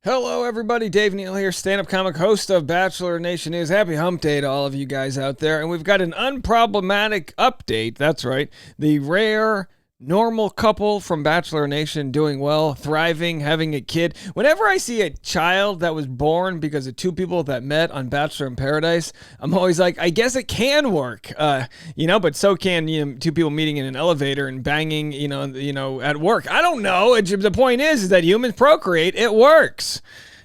Hello, everybody. Dave Neal here, stand-up comic, host of Bachelor Nation News. Happy hump day to all of you guys out there. And we've got an unproblematic update. That's right. The rare, normal couple from Bachelor Nation doing well, thriving, having a kid. Whenever I see a child that was born because of two people that met on Bachelor in Paradise, I'm always like, I guess it can work. But so can two people meeting in an elevator and banging, at work. I don't know. The point is that humans procreate. It works.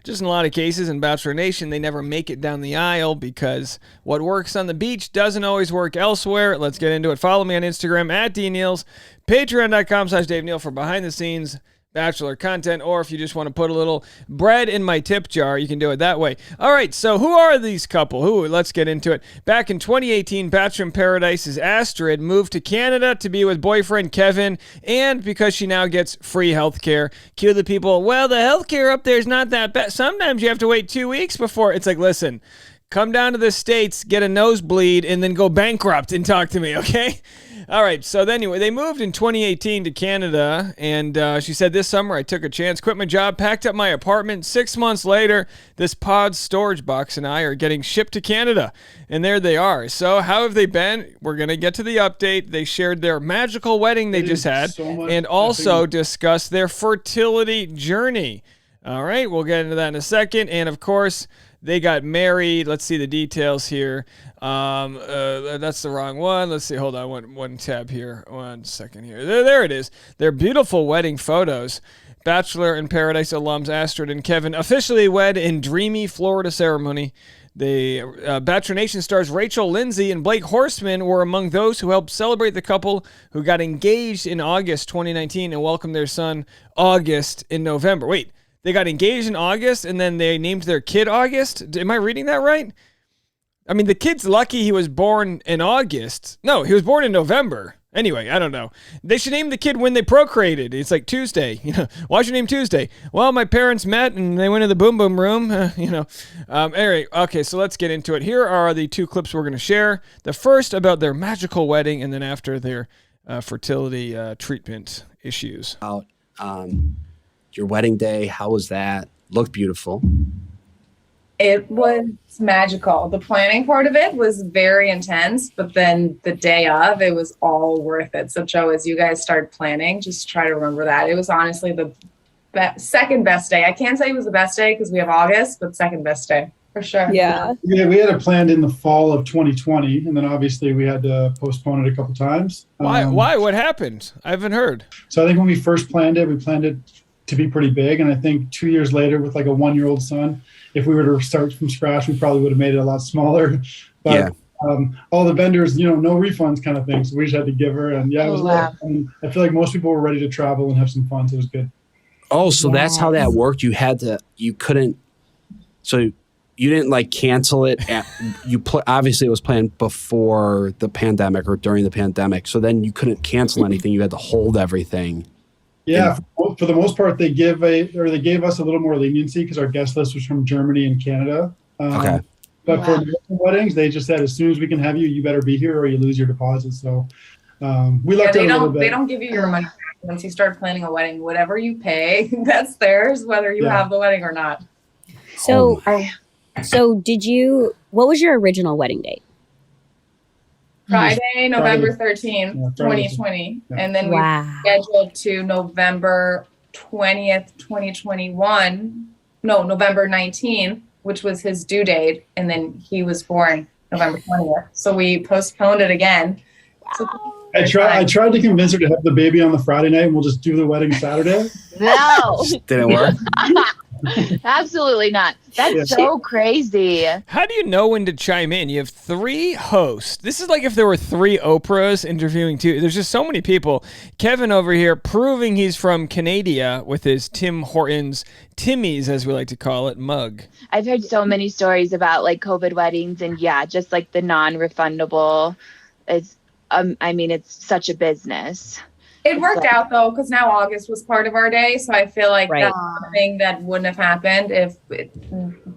Just in a lot of cases in Bachelor Nation, they never make it down the aisle because what works on the beach doesn't always work elsewhere. Let's get into it. Follow me on Instagram at DNeals, patreon.com/Dave Neal for behind the scenes Bachelor content, or if you just want to put a little bread in my tip jar, you can do it that way. All right, so who are these couple? Let's get into it. Back in 2018, Bachelor in Paradise's Astrid moved to Canada to be with boyfriend Kevin, and because she now gets free health care. Cue the people, well, the health care up there is not that bad. Sometimes you have to wait 2 weeks before. It's like, listen, come down to the States, get a nosebleed, and then go bankrupt and talk to me, okay? All right, so anyway, they moved in 2018 to Canada, and she said, this summer I took a chance, quit my job, packed up my apartment. 6 months later, this pod storage box and I are getting shipped to Canada, and there they are. So how have they been? We're going to get to the update. They shared their magical wedding they just had, and also discussed their fertility journey. All right, we'll get into that in a second, and of course, they got married. Let's see the details here. That's the wrong one. Let's see. Hold on. One tab here. 1 second here. There it is. Their beautiful wedding photos. Bachelor in Paradise alums Astrid and Kevin officially wed in dreamy Florida ceremony. The Bachelor Nation stars Rachel Lindsay and Blake Horstman were among those who helped celebrate the couple who got engaged in August 2019 and welcomed their son August in November. Wait. They got engaged in August, and then they named their kid August? Am I reading that right? I mean, the kid's lucky he was born in August. No, he was born in November. Anyway, I don't know. They should name the kid when they procreated. It's like Tuesday. Why should you name Tuesday? Well, my parents met, and they went to the boom boom room. Anyway, okay, so let's get into it. Here are the two clips we're going to share. The first about their magical wedding, and then after their fertility treatment issues. Your wedding day, how was that? Looked beautiful. It was magical. The planning part of it was very intense, but then the day of, it was all worth it. So, Joe, as you guys started planning, just try to remember that. It was honestly the second best day. I can't say it was the best day because we have August, but second best day for sure. Yeah, we had it planned in the fall of 2020, and then obviously we had to postpone it a couple times. Why? What happened? I haven't heard. So I think when we first planned it, we planned it to be pretty big. And I think 2 years later with like a 1-year-old son, if we were to start from scratch, we probably would have made it a lot smaller. But all the vendors, no refunds kind of thing. So we just had to give her. And it was I feel like most people were ready to travel and have some fun. So it was good. Oh, so that's how that worked. You didn't like cancel it. Obviously it was planned before the pandemic or during the pandemic. So then you couldn't cancel anything. You had to hold everything. Yeah, for the most part, they gave us a little more leniency because our guest list was from Germany and Canada. Okay. But for weddings, they just said, as soon as we can have you, you better be here or you lose your deposit. So we lucked out a little bit. They don't give you your money back once you start planning a wedding. Whatever you pay, that's theirs, whether you have the wedding or not. So, what was your original wedding date? November 13th, 2020. Yeah. And then we scheduled to November 20th, 2021. No, November 19th, which was his due date. And then he was born November 20th. So we postponed it again. So I tried to convince her to have the baby on the Friday night and we'll just do the wedding Saturday. No. Didn't work. Absolutely not. That's so crazy. How do you know when to chime in? You have 3 hosts. This is like if there were 3 Oprahs interviewing 2. There's just so many people. Kevin over here proving he's from Canada with his Tim Hortons, Timmy's as we like to call it, mug. I've heard so many stories about like COVID weddings and just like the non-refundable. It's such a business. It worked out though, because now August was part of our day. So I feel like that's something that wouldn't have happened if it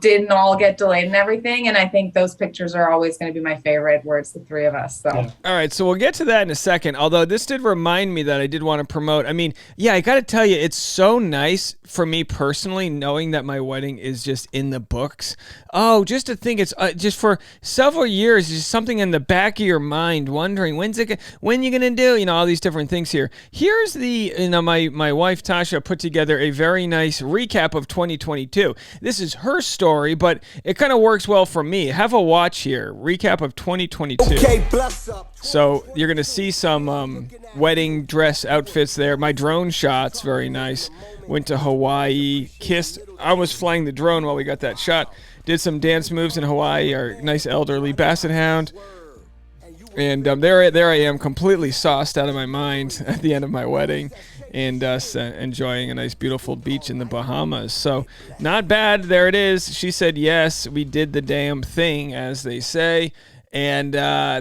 didn't all get delayed and everything. And I think those pictures are always going to be my favorite, where it's the three of us. So. Yeah. All right, so we'll get to that in a second. Although this did remind me that I did want to promote. I mean, yeah, I got to tell you, it's so nice for me personally knowing that my wedding is just in the books. Oh, just to think it's just for several years, just something in the back of your mind, wondering when you gonna do, all these different things here. Here's the, my wife Tasha put together a very nice recap of 2022. This is her story, but it kind of works well for me. Have a watch here. Recap of 2022. Okay, bless up. So you're going to see some wedding dress outfits there. My drone shots, very nice. Went to Hawaii, kissed. I was flying the drone while we got that shot. Did some dance moves in Hawaii, our nice elderly basset hound. And there I am, completely sauced out of my mind at the end of my wedding. And us enjoying a nice, beautiful beach in the Bahamas. So not bad. There it is. She said yes. We did the damn thing, as they say. And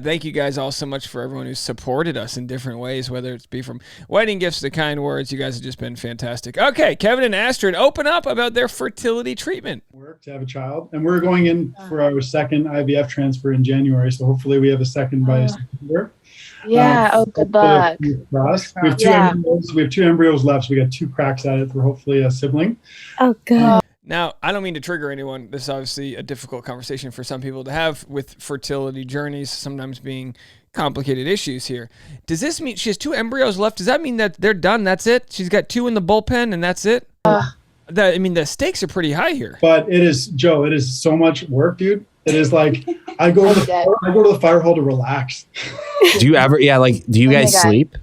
thank you guys all so much for everyone who's supported us in different ways, whether it's be from wedding gifts to kind words. You guys have just been fantastic. Okay, Kevin and Astrid, open up about their fertility treatment. Work to have a child, and we're going in for our second IVF transfer in January. So hopefully we have a second by September. Yeah. Good luck. We have two embryos. We have 2 embryos left, so we got 2 cracks at it for hopefully a sibling. Oh, good. Now, I don't mean to trigger anyone. This is obviously a difficult conversation for some people to have with fertility journeys, sometimes being complicated issues here. Does this mean she has 2 embryos left? Does that mean that they're done? That's it? She's got 2 in the bullpen and that's it? The stakes are pretty high here. But it is, Joe, it is so much work, dude. It is like I go to the fire hall to relax. Do you ever? Yeah, like do you guys sleep?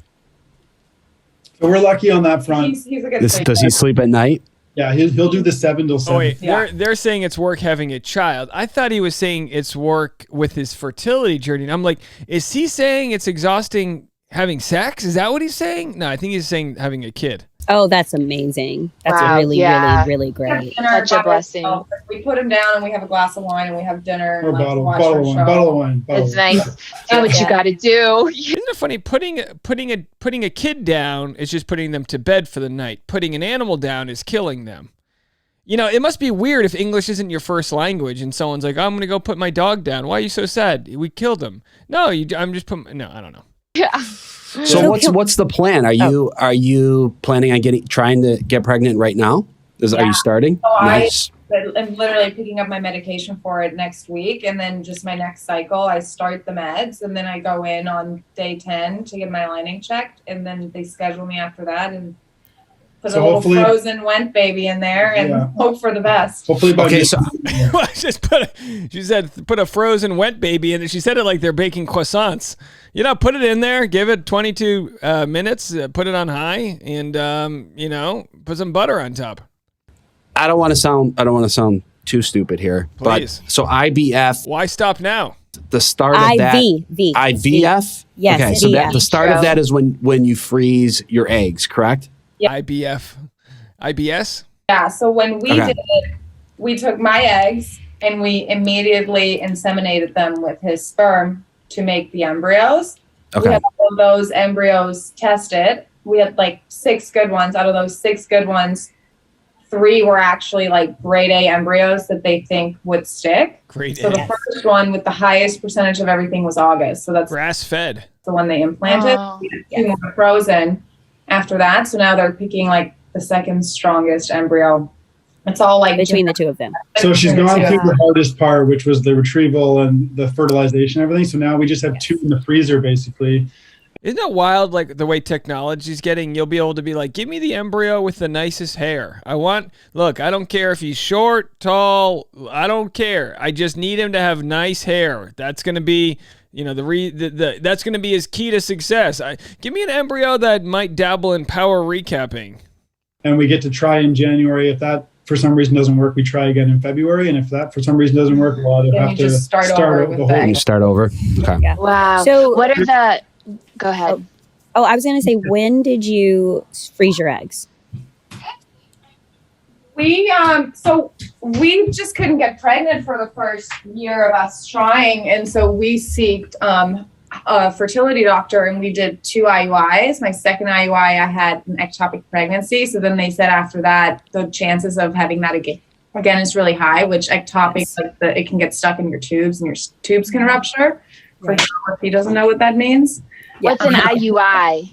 So we're lucky on that front. He's a good sleeper. Does he sleep at night? Yeah, he'll do the 7 till 7. Oh wait, they're saying it's work having a child. I thought he was saying it's work with his fertility journey. And I'm like, is he saying it's exhausting having sex? Is that what he's saying? No, I think he's saying having a kid. Oh, that's amazing. That's really, really great. Such a blessing. We put him down and we have a glass of wine and we have dinner. Or And bottle of wine. It's nice. Do what you got to do. Isn't it funny? Putting a kid down is just putting them to bed for the night. Putting an animal down is killing them. It must be weird if English isn't your first language and someone's like, I'm going to go put my dog down. Why are you so sad? We killed him. No, I'm just putting. No, I don't know. Yeah. So what's the plan? Are you planning on trying to get pregnant right now? Are you starting? So Nice. I'm literally picking up my medication for it next week, and then just my next cycle, I start the meds, and then I go in on day 10 to get my lining checked, and then they schedule me after that and put a little frozen wet baby in there and hope for the best. Hopefully, she said put a frozen wet baby in it. She said it like they're baking croissants. Put it in there, give it 22 minutes, put it on high, and put some butter on top. I don't want to sound too stupid here. Please. But so IVF. Why stop now? The start of that. IVF. Yes. Okay. So the start of that is when you freeze your eggs, correct? Yeah. IBS? Yeah. So when we did it, we took my eggs and we immediately inseminated them with his sperm to make the embryos. Okay. We had all of those embryos tested. We had like 6 good ones. Out of those 6 good ones, 3 were actually like grade A embryos that they think would stick. Grade A. So the first one with the highest percentage of everything was August. So that's grass fed. The one they implanted. We had 2 more frozen after that. So now they're picking like the second strongest embryo. It's all like between the 2 of them. So she's gone through the hardest part, which was the retrieval and the fertilization and everything. So now we just have 2 in the freezer, basically. Isn't it wild, like the way technology's getting? You'll be able to be like, give me the embryo with the nicest hair. I don't care if he's short, tall, I don't care. I just need him to have nice hair. That's going to be, that's going to be his key to success. Give me an embryo that might dabble in power recapping. And we get to try in January. If that for some reason doesn't work, we try again in February. And if that for some reason doesn't work, we'll either have to start over. Okay. Yeah. Wow. So what are the? Go ahead. Oh, I was going to say, when did you freeze your eggs? We just couldn't get pregnant for the first year of us trying, and so we sought a fertility doctor, and we did 2 IUIs. My second IUI, I had an ectopic pregnancy, so then they said after that the chances of having that again, is really high, which ectopic, like it can get stuck in your tubes and your tubes can rupture. For sure, if he doesn't know what that means. What's an IUI?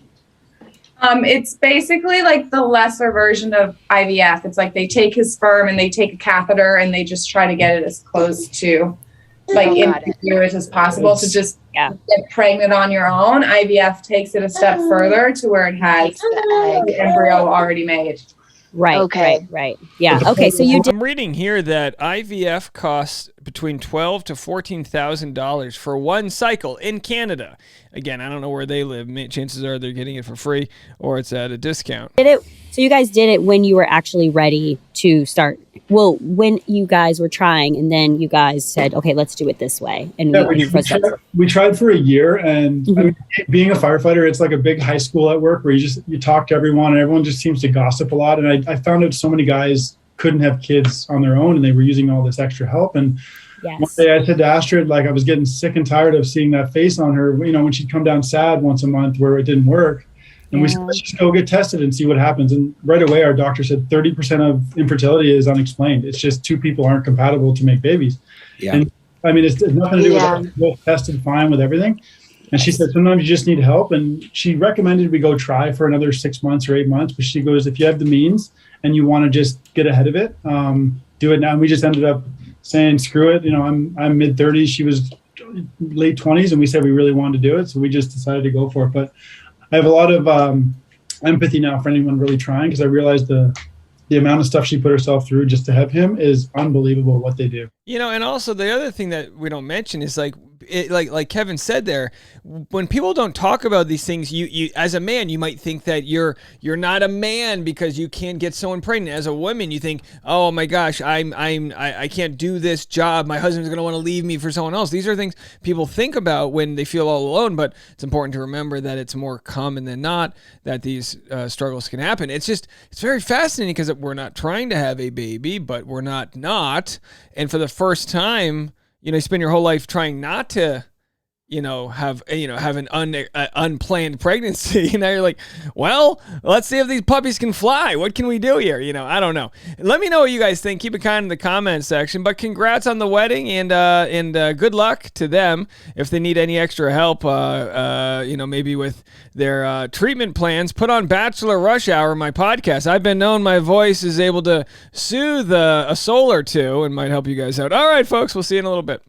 It's basically like the lesser version of IVF. It's like they take his sperm and they take a catheter and they just try to get it as close to like innocuous as possible to just get pregnant on your own. IVF takes it a step further to where it has the embryo already made. Right. Okay. Right. Yeah. Okay. So you did. I'm reading here that IVF costs between $12,000 to $14,000 for one cycle in Canada. Again, I don't know where they live. Chances are they're getting it for free or it's at a discount. Did it? So you guys did it when you were actually ready to start. Well, when you guys were trying, and then you guys said, "Okay, let's do it this way." And we tried for a year, and I mean, being a firefighter, it's like a big high school at work where you talk to everyone, and everyone just seems to gossip a lot. And I found out so many guys couldn't have kids on their own, and they were using all this extra help. And one day I said to Astrid, like, I was getting sick and tired of seeing that face on her, you know, when she'd come down sad once a month where it didn't work. And we said, let's just go get tested and see what happens. And right away, our doctor said 30% of infertility is unexplained. It's just two people aren't compatible to make babies. Yeah. And I mean, it's nothing to do with that. We're both tested fine with everything. And she said, sometimes you just need help. And she recommended we go try for another 6 months or 8 months. But she goes, if you have the means and you want to just get ahead of it, do it now. And we just ended up saying, screw it. You know, I'm mid 30s. She was late 20s. And we said we really wanted to do it. So we just decided to go for it. But I have a lot of empathy now for anyone really trying, because I realized the amount of stuff she put herself through just to have him is unbelievable what they do. You know, and also the other thing that we don't mention is like Kevin said there, when people don't talk about these things, you as a man, you might think that you're not a man because you can't get someone pregnant. As a woman, you think, oh my gosh, I can't do this job. My husband's going to want to leave me for someone else. These are things people think about when they feel all alone, but it's important to remember that it's more common than not that these struggles can happen. It's very fascinating because we're not trying to have a baby, but we're not. And for the first time, you know, you spend your whole life trying not to, have an unplanned pregnancy. You know, you're like, well, let's see if these puppies can fly. What can we do here? You know, I don't know. Let me know what you guys think. Keep it kind in the comments section. But congrats on the wedding, and good luck to them. If they need any extra help, maybe with their treatment plans, put on Bachelor Rush Hour, my podcast. I've been known my voice is able to soothe a soul or two and might help you guys out. All right, folks, we'll see you in a little bit.